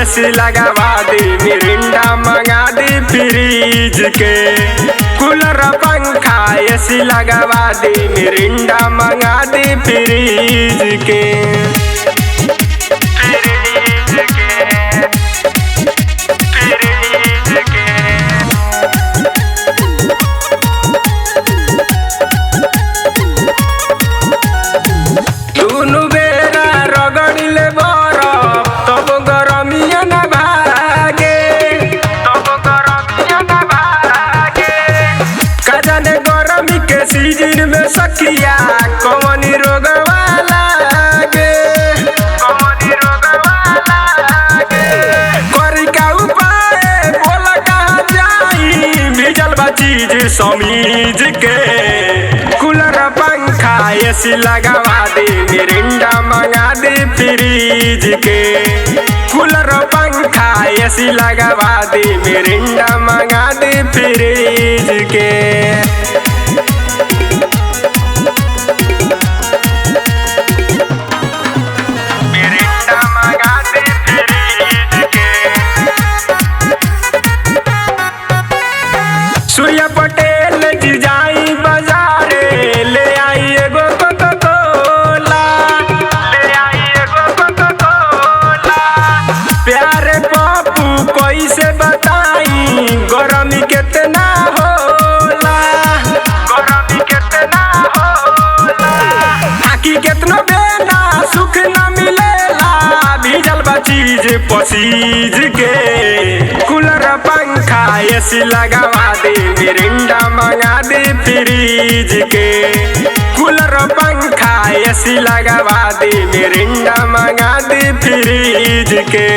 AC लगवा दी, Mirinda मंगा दी fridge के। कूलर पंखा एसी लगवा दी, मिरिंडा मंगा दी फ्रीज के। दुनु बेरा रगड़िले बरफ तब गरमिया न भागे, तब गरमिया न भागे। का जाने गरमी के सीजन में सखिया कौनी रोगवा लागे, कौनी रोगवा लागे। करी का उपाय बोला कहाँ जाई, भिजल बा चीज समीज के। कूलर पंखा एसी लगवा दी, मिरिंडा मंगा दी फ्रीज के। कूलर पंखा एसी लगवा दी, मिरिंडा मंगा दी फ्रीज के। मिरिंडा मंगा दी फ्रीज के। सूर्या पटेल जी जाई बाजारे, ले आई एगो कोका कोला, ले आई एगो कोका कोला। प्यारे पप्पू कैसे बताई गरमी कितना होला, गरमी कितना होला। आखी कितना बेना सुख न मिलेला, भिजल बा चीज पसीज के। कूलर पंखा एसी लगवा दी, मिरिंडा मंगा दी फ्रीज के। कूलर पंखा एसी लगवा दी, मिरिंडा मंगा दी फ्रीज के।